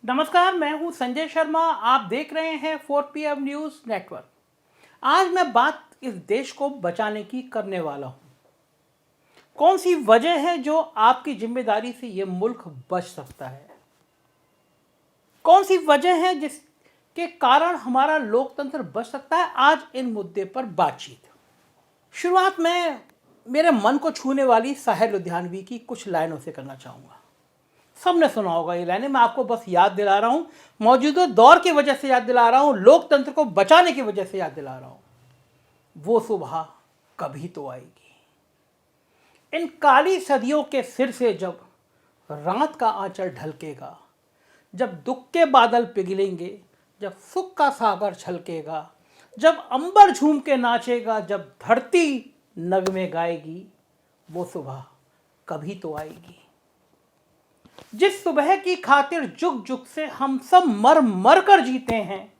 नमस्कार, मैं हूं संजय शर्मा। आप देख रहे हैं 4PM न्यूज़ नेटवर्क। आज मैं बात इस देश को बचाने की करने वाला हूं। कौन सी वजह है जो आपकी जिम्मेदारी से ये मुल्क बच सकता है? कौन सी वजह है जिसके कारण हमारा लोकतंत्र बच सकता है? आज इन मुद्दे पर बातचीत। शुरुआत में मेरे मन को छूने वाली साहिर लुधियानवी की कुछ लाइनों से करना चाहूँगा। सबने सुना होगा ये लाइनें, मैं आपको बस याद दिला रहा हूँ। मौजूदा दौर की वजह से याद दिला रहा हूँ, लोकतंत्र को बचाने की वजह से याद दिला रहा हूँ। वो सुबह कभी तो आएगी। इन काली सदियों के सिर से जब रात का आंचल ढलकेगा, जब दुख के बादल पिघलेंगे, जब सुख का सागर छलकेगा, जब अंबर झूम के नाचेगा, जब धरती नगमे गाएगी, वो सुबह कभी तो आएगी। जिस सुबह की खातिर जुग जुग से हम सब मर मर कर जीते हैं,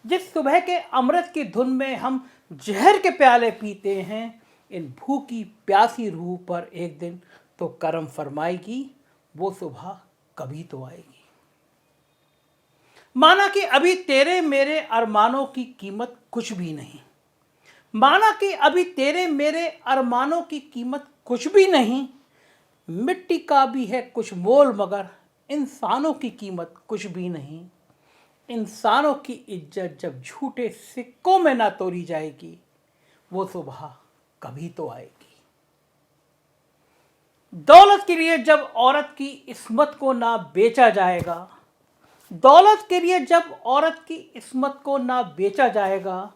जिस सुबह के अमृत की धुन में हम जहर के प्याले पीते हैं, इन भूखी प्यासी रूह पर एक दिन तो करम फरमाएगी, वो सुबह कभी तो आएगी। माना कि अभी तेरे मेरे अरमानों की कीमत कुछ भी नहीं, माना कि अभी तेरे मेरे अरमानों की कीमत कुछ भी नहीं, मिट्टी का भी है कुछ मोल मगर इंसानों की कीमत कुछ भी नहीं। इंसानों की इज्जत जब झूठे सिक्कों में ना तोड़ी जाएगी, वो सुबह कभी तो आएगी। दौलत के लिए जब औरत की इस्मत को ना बेचा जाएगा, दौलत के लिए जब औरत की इस्मत को ना बेचा जाएगा,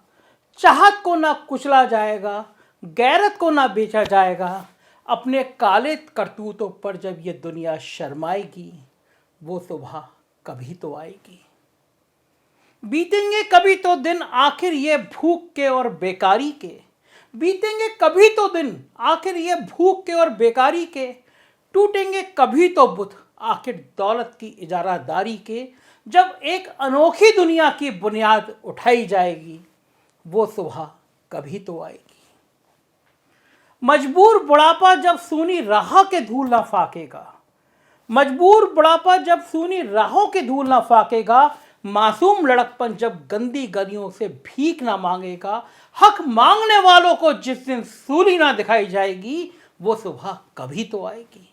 चाहत को ना कुचला जाएगा, गैरत को ना बेचा जाएगा, अपने काले करतूतों पर जब ये दुनिया शर्माएगी, वो सुबह कभी तो आएगी। बीतेंगे कभी तो दिन आखिर ये भूख के और बेकारी के, बीतेंगे कभी तो दिन आखिर ये भूख के और बेकारी के, टूटेंगे कभी तो बुत आखिर दौलत की इजारादारी के, जब एक अनोखी दुनिया की बुनियाद उठाई जाएगी, वो सुबह कभी तो आएगी। मजबूर बुढ़ापा जब सूनी राह के धूल ना फाकेगा, मजबूर बुढ़ापा जब सूनी राहों के धूल ना फाकेगा, मासूम लड़कपन जब गंदी गलियों से भीख ना मांगेगा, हक मांगने वालों को जिस दिन सूली ना दिखाई जाएगी, वो सुबह कभी तो आएगी।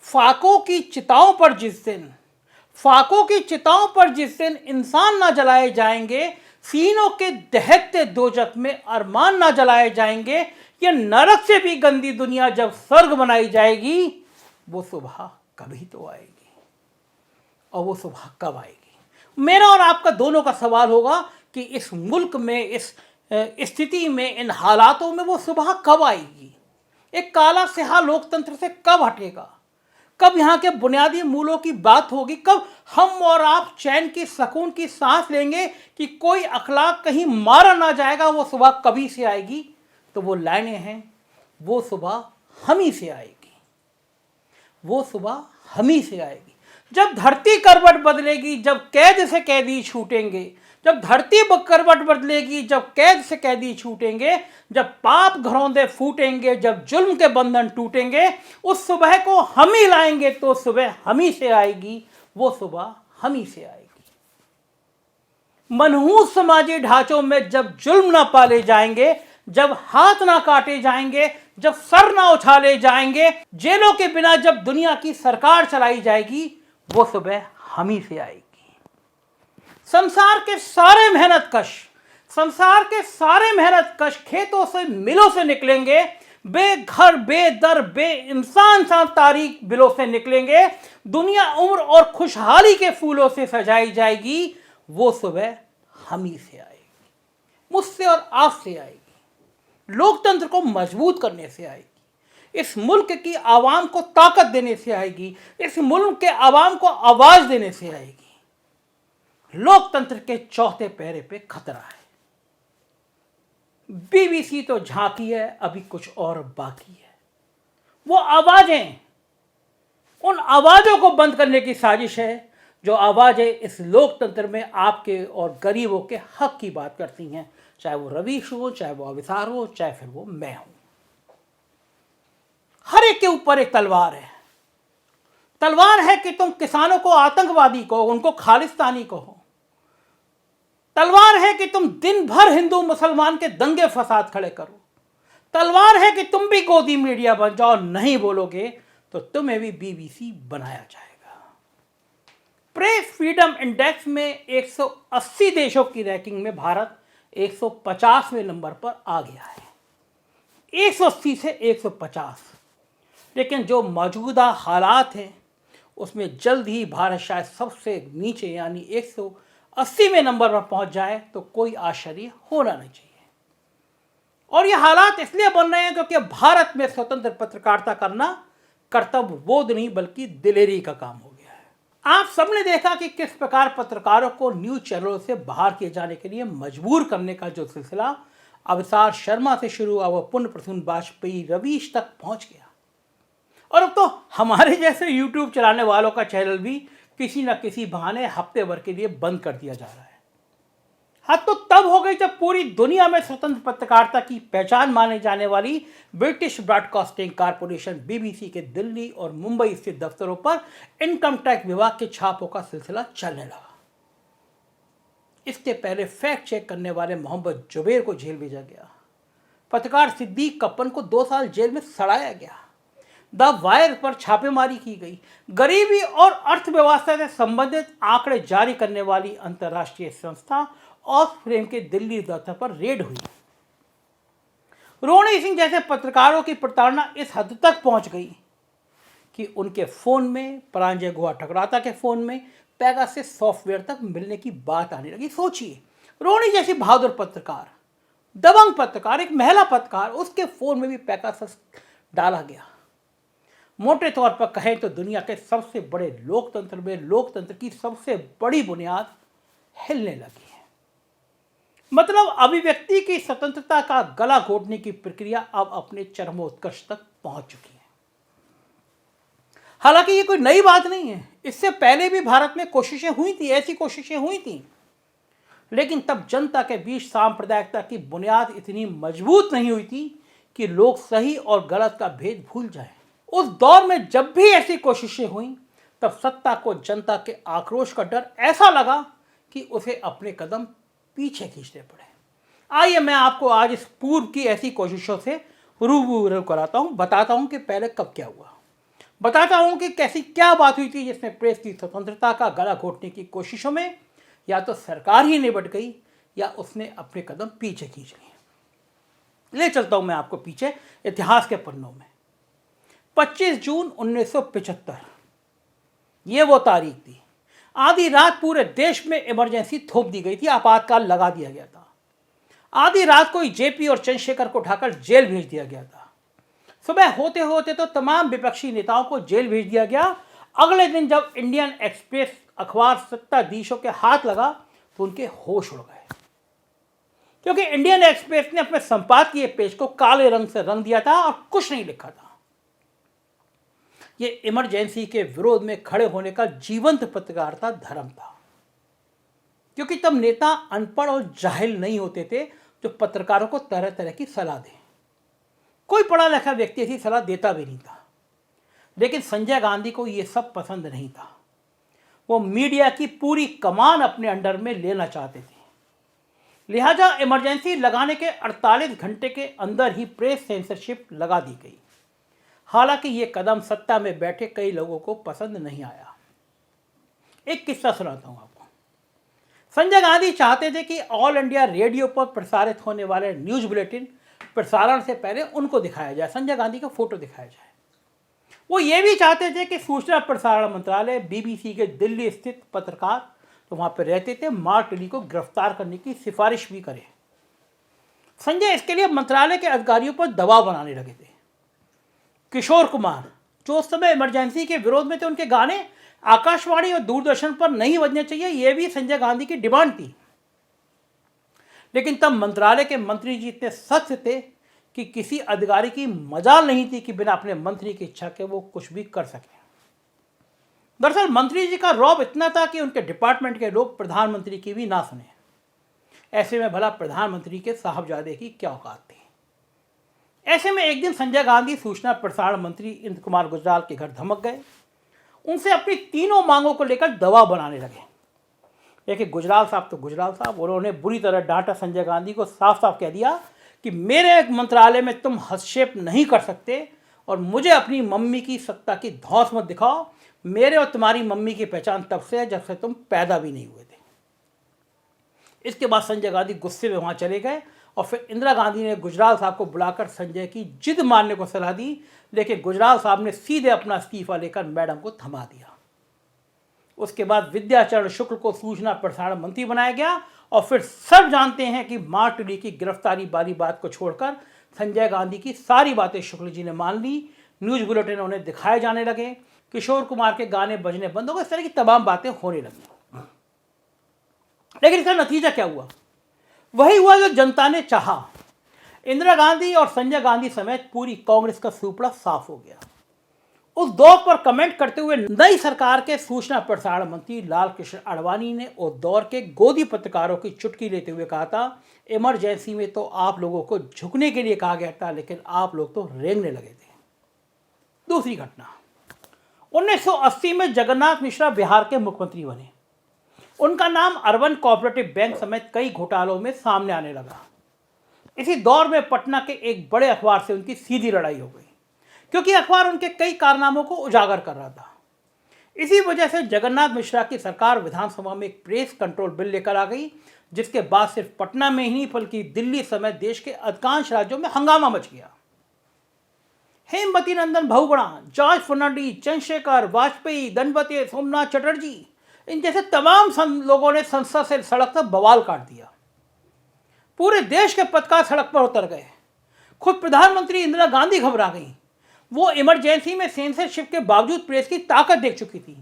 फाकों की चिताओं पर जिस दिन, फाकों की चिताओं पर जिस दिन इंसान ना जलाए जाएंगे, सीनों के दहकते दोजख में अरमान ना जलाए जाएंगे, ये नरक से भी गंदी दुनिया जब स्वर्ग बनाई जाएगी, वो सुबह कभी तो आएगी। और वो सुबह कब आएगी? मेरा और आपका दोनों का सवाल होगा कि इस मुल्क में, इस स्थिति में, इन हालातों में वो सुबह कब आएगी? एक काला स्याह लोकतंत्र से कब हटेगा? कब यहाँ के बुनियादी मूलों की बात होगी? कब हम और आप चैन की सुकून की सांस लेंगे कि कोई अखलाक कहीं मारा ना जाएगा? वो सुबह कभी से आएगी। तो वो लाइनें हैं, वो सुबह हम ही से आएगी, वो सुबह हम ही से आएगी। जब धरती करवट बदलेगी, जब कैद से कैदी छूटेंगे, जब धरती करवट बदलेगी, जब कैद से कैदी छूटेंगे, जब पाप घरौंदे फूटेंगे, जब जुल्म के बंधन टूटेंगे, उस सुबह को हम ही लाएंगे, तो सुबह हम ही से आएगी, वो सुबह हम ही से आएगी। मनहूस समाजी ढांचों में जब जुल्म ना पाले जाएंगे, जब हाथ ना काटे जाएंगे, जब सर ना उछाले जाएंगे, जेलों के बिना जब दुनिया की सरकार चलाई जाएगी, वो सुबह हम ही से आएगी। संसार के सारे मेहनत कश खेतों से, मिलों से निकलेंगे, बेघर बेदर बे इंसान सा तारीख बिलों से निकलेंगे, दुनिया उम्र और खुशहाली के फूलों से सजाई जाएगी, वो सुबह हम ही से आएगी। मुझसे और आपसे आएगी, लोकतंत्र को मजबूत करने से आएगी, इस मुल्क की आवाम को ताकत देने से आएगी, इस मुल्क के आवाम को आवाज देने से आएगी। लोकतंत्र के चौथे पहरे पे खतरा है। बीबीसी तो झांकी है, अभी कुछ और बाकी है। वो आवाजें, उन आवाजों को बंद करने की साजिश है, जो आवाजें इस लोकतंत्र में आपके और गरीबों के हक की बात करती हैं, चाहे वो रवीश हो, चाहे वो अविसार हो, चाहे फिर वो मैं हूं। हर एक के ऊपर एक तलवार है। तलवार है कि तुम किसानों को आतंकवादी कहो, उनको खालिस्तानी कहो। तलवार है कि तुम दिन भर हिंदू मुसलमान के दंगे फसाद खड़े करो। तलवार है कि तुम भी गोदी मीडिया बन जाओ, नहीं बोलोगे तो तुम्हें भी बीबीसी बनाया जाएगा। प्रेस फ्रीडम इंडेक्स में 180 देशों की रैंकिंग में भारत 150वें नंबर पर आ गया है। 180 से 150। लेकिन जो मौजूदा हालात हैं उसमें जल्द ही भारत शायद सबसे नीचे यानी 180वें नंबर पर पहुंच जाए तो कोई आश्चर्य होना नहीं चाहिए। और ये हालात इसलिए बन रहे हैं क्योंकि भारत में स्वतंत्र पत्रकारिता करना कर्तव्य बोध नहीं बल्कि दिलेरी का काम हो गया है। आप सबने देखा कि किस प्रकार पत्रकारों को न्यूज चैनलों से बाहर किए जाने के लिए मजबूर करने का जो सिलसिला अवसार शर्मा से शुरू हुआ वो पुण्य प्रसून वाजपेयी रवीश तक पहुंच गया। और अब तो हमारे जैसे यूट्यूब चलाने वालों का चैनल भी किसी न किसी बहाने हफ्ते भर के लिए बंद कर दिया जा रहा है। हद तो तब हो गई जब पूरी दुनिया में स्वतंत्र पत्रकारिता की पहचान माने जाने वाली ब्रिटिश ब्रॉडकास्टिंग कॉरपोरेशन बीबीसी के दिल्ली और मुंबई स्थित दफ्तरों पर इनकम टैक्स विभाग के छापों का सिलसिला चलने लगा। इसके पहले फैक्ट चेक करने वाले मोहम्मद जुबैर को जेल भेजा गया। पत्रकार सिद्दीक कप्पन को 2 साल जेल में सड़ाया गया। द वायर पर छापेमारी की गई। गरीबी और अर्थव्यवस्था से संबंधित आंकड़े जारी करने वाली अंतर्राष्ट्रीय संस्था ऑक्सफ्रेम के दिल्ली दफ्तर पर रेड हुई। रोहणी सिंह जैसे पत्रकारों की प्रताड़ना इस हद तक पहुंच गई कि उनके फोन में, परांजय गुहा ठकराता के फोन में पेगासस सॉफ्टवेयर तक मिलने की बात आने लगी। सोचिए, रोहणी जैसी बहादुर पत्रकार, दबंग पत्रकार, एक महिला पत्रकार, उसके फोन में भी पेगासस डाला गया। मोटे तौर पर कहें तो दुनिया के सबसे बड़े लोकतंत्र में लोकतंत्र की सबसे बड़ी बुनियाद हिलने लगी है। मतलब अभिव्यक्ति की स्वतंत्रता का गला घोटने की प्रक्रिया अब अपने चरमोत्कर्ष तक पहुंच चुकी है। हालांकि ये कोई नई बात नहीं है, इससे पहले भी भारत में कोशिशें हुई थी, ऐसी कोशिशें हुई थी, लेकिन तब जनता के बीच सांप्रदायिकता की बुनियाद इतनी मजबूत नहीं हुई थी कि लोग सही और गलत का भेद भूल जाएं। उस दौर में जब भी ऐसी कोशिशें हुई तब सत्ता को जनता के आक्रोश का डर ऐसा लगा कि उसे अपने कदम पीछे खींचने पड़े। आइए मैं आपको आज इस पूर्व की ऐसी कोशिशों से रूबरू कराता हूं, बताता हूं कि पहले कब क्या हुआ, बताता हूं कि कैसी क्या बात हुई थी जिसमें प्रेस की स्वतंत्रता का गला घोटने की कोशिशों में या तो सरकार ही निबट गई या उसने अपने कदम पीछे खींच लिए। ले चलता हूं मैं आपको पीछे इतिहास के पन्नों में। 25 जून 1975 ये वो तारीख थी। आधी रात पूरे देश में इमरजेंसी थोप दी गई थी, आपातकाल लगा दिया गया था। आधी रात को ही जेपी और चंद्रशेखर को उठाकर जेल भेज दिया गया था। सुबह होते होते तो तमाम विपक्षी नेताओं को जेल भेज दिया गया। अगले दिन जब इंडियन एक्सप्रेस अखबार सत्ताधीशों के हाथ लगा तो उनके होश उड़ गए, क्योंकि इंडियन एक्सप्रेस ने अपने संपादकीय पेज को काले रंग से रंग दिया था और कुछ नहीं लिखा था। ये इमरजेंसी के विरोध में खड़े होने का जीवंत पत्रकारिता धर्म था, क्योंकि तब नेता अनपढ़ और जाहिल नहीं होते थे जो पत्रकारों को तरह तरह की सलाह दें। कोई पढ़ा लिखा व्यक्ति ऐसी सलाह देता भी नहीं था। लेकिन संजय गांधी को यह सब पसंद नहीं था। वो मीडिया की पूरी कमान अपने अंडर में लेना चाहते थे। लिहाजा इमरजेंसी लगाने के 48 घंटे के अंदर ही प्रेस सेंसरशिप लगा दी गई। हालांकि ये कदम सत्ता में बैठे कई लोगों को पसंद नहीं आया। एक किस्सा सुनाता हूं आपको। संजय गांधी चाहते थे कि ऑल इंडिया रेडियो पर प्रसारित होने वाले न्यूज बुलेटिन प्रसारण से पहले उनको दिखाया जाए, संजय गांधी का फोटो दिखाया जाए। वो ये भी चाहते थे कि सूचना प्रसारण मंत्रालय बीबीसी के दिल्ली स्थित पत्रकार तो वहां पर रहते थे मार्क टिली को गिरफ्तार करने की सिफारिश भी करे। संजय इसके लिए मंत्रालय के अधिकारियों पर दबाव बनाने लगे थे। किशोर कुमार, जो उस समय इमरजेंसी के विरोध में थे, उनके गाने आकाशवाणी और दूरदर्शन पर नहीं बजने चाहिए, यह भी संजय गांधी की डिमांड थी। लेकिन तब मंत्रालय के मंत्री जी इतने सख्त थे कि किसी अधिकारी की मजाल नहीं थी कि बिना अपने मंत्री की इच्छा के वो कुछ भी कर सके। दरअसल मंत्री जी का रौब इतना था कि उनके डिपार्टमेंट के लोग प्रधानमंत्री की भी ना सुने। ऐसे में भला प्रधानमंत्री के साहबजादे की क्या औकात थी। ऐसे में एक दिन संजय गांधी सूचना प्रसारण मंत्री इंद्र कुमार गुजराल के घर धमक गए। उनसे अपनी तीनों मांगों को लेकर दबाव बनाने लगे। लेकिन गुजराल साहब तो गुजराल साहब, उन्होंने बुरी तरह डांटा संजय गांधी को, साफ साफ कह दिया कि मेरे मंत्रालय में तुम हस्तक्षेप नहीं कर सकते और मुझे अपनी मम्मी की सत्ता की धौंस मत दिखाओ। मेरे और तुम्हारी मम्मी की पहचान तब से है जब से तुम पैदा भी नहीं हुए थे। इसके बाद संजय गांधी गुस्से में वहां चले गए और फिर इंदिरा गांधी ने गुजराल साहब को बुलाकर संजय की जिद मानने को सलाह दी, लेकिन गुजराल साहब ने सीधे अपना इस्तीफा लेकर मैडम को थमा दिया। उसके बाद विद्याचरण शुक्ल को सूचना प्रसारण मंत्री बनाया गया और फिर सब जानते हैं कि मार्टली की गिरफ्तारी वाली बात को छोड़कर संजय गांधी की सारी बातें शुक्ल जी ने मान ली। न्यूज बुलेटिन उन्हें दिखाए जाने लगे, किशोर कुमार के गाने बजने बंद हो गए, इस तरह की तमाम बातें होने लगी। लेकिन इसका नतीजा क्या हुआ? वही हुआ जो जनता ने चाहा। इंदिरा गांधी और संजय गांधी समेत पूरी कांग्रेस का सुपड़ा साफ हो गया। उस दौर पर कमेंट करते हुए नई सरकार के सूचना प्रसारण मंत्री लाल कृष्ण आडवाणी ने उस दौर के गोदी पत्रकारों की चुटकी लेते हुए कहा था, इमरजेंसी में तो आप लोगों को झुकने के लिए कहा गया था, लेकिन आप लोग तो रेंगने लगे थे। दूसरी घटना, 1980 में जगन्नाथ मिश्रा बिहार के मुख्यमंत्री बने। उनका नाम अर्बन कोऑपरेटिव बैंक समेत कई घोटालों में सामने आने लगा। इसी दौर में पटना के एक बड़े अखबार से उनकी सीधी लड़ाई हो गई, क्योंकि अखबार उनके कई कारनामों को उजागर कर रहा था। इसी वजह से जगन्नाथ मिश्रा की सरकार विधानसभा में एक प्रेस कंट्रोल बिल लेकर आ गई, जिसके बाद सिर्फ पटना में ही नहीं बल्कि दिल्ली समेत देश के अधिकांश राज्यों में हंगामा मच गया। हेमवती नंदन बहुगुणा, जॉर्ज फर्नांडीज, चंद्रशेखर, वाजपेयी, दंडवते, सोमनाथ चटर्जी, इन जैसे तमाम लोगों ने संसद से सड़क तक बवाल काट दिया। पूरे देश के पत्रकार सड़क पर उतर गए। खुद प्रधानमंत्री इंदिरा गांधी घबरा गई। वो इमरजेंसी में सेंसरशिप के बावजूद प्रेस की ताकत देख चुकी थी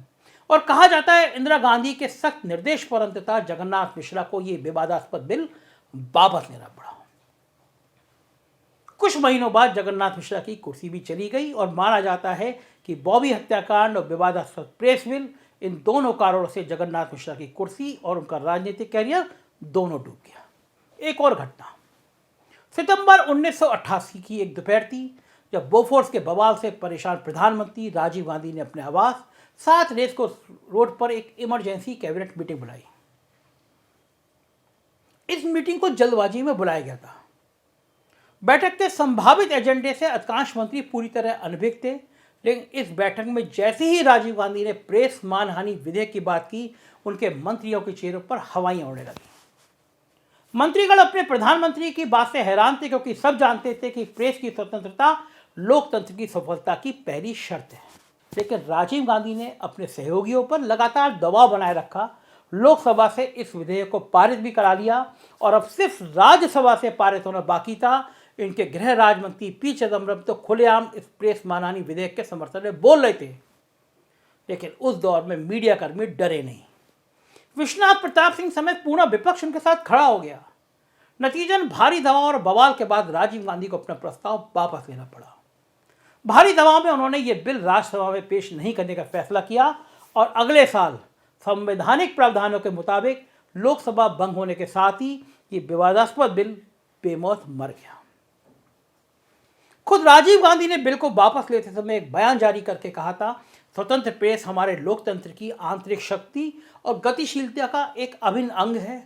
और कहा जाता है इंदिरा गांधी के सख्त निर्देश पर अंततः जगन्नाथ मिश्रा को यह विवादास्पद बिल वापस लेना पड़ा। कुछ महीनों बाद जगन्नाथ मिश्रा की कुर्सी भी चली गई और माना जाता है कि बॉबी हत्याकांड और विवादास्पद प्रेस बिल, इन दोनों कारणों से जगन्नाथ मिश्रा की कुर्सी और उनका राजनीतिक कैरियर दोनों डूब गया। एक और घटना, सितंबर 1988 की एक दोपहर थी जब बोफोर्स के बवाल से परेशान प्रधानमंत्री राजीव गांधी ने अपने आवास 7 रेस्को रोड पर एक इमरजेंसी कैबिनेट मीटिंग बुलाई। इस मीटिंग को जल्दबाजी में बुलाया गया था। बैठक के संभावित एजेंडे से अधिकांश मंत्री पूरी तरह अनभिज्ञ थे, लेकिन इस बैठक में जैसे ही राजीव गांधी ने प्रेस मानहानि विधेयक की बात की, उनके मंत्रियों के चेहरों पर हवाइयां उड़ने लगी। मंत्रीगण अपने प्रधानमंत्री की बात से हैरान थे, क्योंकि सब जानते थे कि प्रेस की स्वतंत्रता लोकतंत्र की सफलता की पहली शर्त है। लेकिन राजीव गांधी ने अपने सहयोगियों पर लगातार दबाव बनाए रखा। लोकसभा से इस विधेयक को पारित भी करा लिया और अब सिर्फ राज्यसभा से पारित होना बाकी था। इनके गृह राज्य मंत्री पी चिदम्बरम तो खुलेआम इस प्रेस मानहानि विधेयक के समर्थन में बोल रहे थे, लेकिन उस दौर में मीडिया कर्मी डरे नहीं। विश्वनाथ प्रताप सिंह समेत पूरा विपक्ष उनके साथ खड़ा हो गया। नतीजन भारी दबाव और बवाल के बाद राजीव गांधी को अपना प्रस्ताव वापस लेना पड़ा। भारी दबाव में उन्होंने ये बिल राज्यसभा में पेश नहीं करने का फैसला किया और अगले साल संवैधानिक प्रावधानों के मुताबिक लोकसभा भंग होने के साथ ही ये विवादास्पद बिल बेमौत मर गया। खुद राजीव गांधी ने बिल को वापस लेते समय एक बयान जारी करके कहा था, स्वतंत्र प्रेस हमारे लोकतंत्र की आंतरिक शक्ति और गतिशीलता का एक अभिन्न अंग है।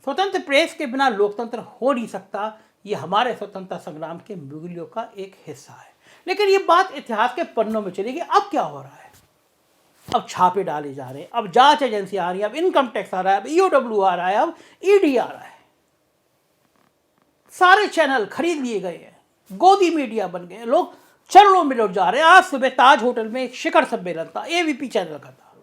स्वतंत्र प्रेस के बिना लोकतंत्र हो नहीं सकता। ये हमारे स्वतंत्रता संग्राम के मूल्यों का एक हिस्सा है। लेकिन ये बात इतिहास के पन्नों में चली गई। अब क्या हो रहा है? अब छापे डाले जा रहे हैं, अब जांच एजेंसी आ रही है, अब इनकम टैक्स आ रहा है, अब ईओडब्ल्यू आ रहा है, अब ईडी आ रहा है। सारे चैनल खरीद लिए गए हैं, गोदी मीडिया बन गए, लोग चरणों में लौट जा रहे हैं। आज सुबह ताज होटल में एक शिखर सम्मेलन था, एबीपी चैनल का था।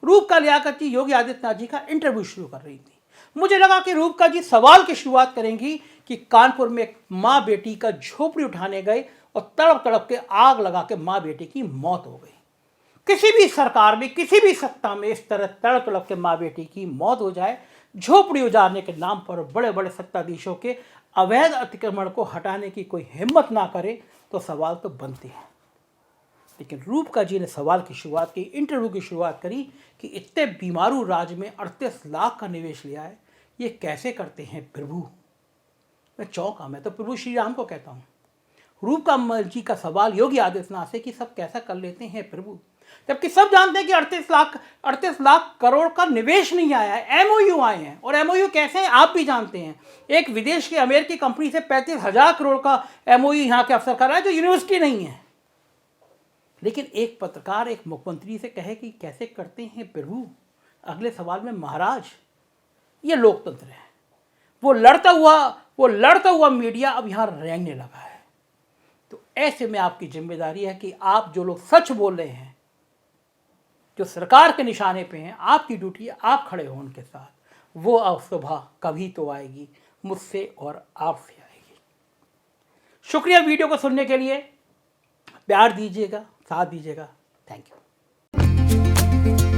रूपका लियाकत जी योगी आदित्यनाथ जी का इंटरव्यू शुरू कर रही थी। मुझे लगा कि रूपका जी सवाल की शुरुआत करेंगी कि कानपुर में एक माँ बेटी का झोपड़ी उठाने गए और तड़प तड़प के आग लगा के माँ बेटी की मौत हो गई। किसी भी सरकार में, किसी भी सत्ता में इस तरह तड़प तड़प के माँ बेटी की मौत हो जाए, झोपड़ी उजाड़ने के नाम पर बड़े बड़े सत्ताधीशों के अवैध अतिक्रमण को हटाने की कोई हिम्मत ना करे, तो सवाल तो बनते हैं। लेकिन रूपका जी ने सवाल की शुरुआत की, इंटरव्यू की शुरुआत करी कि इतने बीमारू राज्य में 38 लाख का निवेश लिया है, ये कैसे करते हैं प्रभु? मैं चौंका। मैं तो प्रभु श्री राम को कहता हूँ। रूपका जी का सवाल योगी आदित्यनाथ से कि सब कैसा कर लेते हैं प्रभु? जबकि सब जानते हैं कि 38 लाख करोड़ का निवेश नहीं आया है, एमओयू आए हैं। और एमओयू कैसे हैं आप भी जानते हैं। एक विदेश की अमेरिकी कंपनी से 35,000 करोड़ का एमओयू यहाँ के अफसर कर रहा है, जो यूनिवर्सिटी नहीं है। लेकिन एक पत्रकार एक मुख्यमंत्री से कहे कि कैसे करते हैं प्रभु, अगले सवाल में महाराज। ये लोकतंत्र है। वो लड़ता हुआ मीडिया अब यहाँ रेंगने लगा है। तो ऐसे में आपकी जिम्मेदारी है कि आप जो लोग सच बोल रहे हैं, जो सरकार के निशाने पे हैं, आपकी ड्यूटी है आप खड़े हो उनके साथ। वो अब सुबह कभी तो आएगी, मुझसे और आपसे आएगी। शुक्रिया वीडियो को सुनने के लिए। प्यार दीजिएगा, साथ दीजिएगा। Thank you.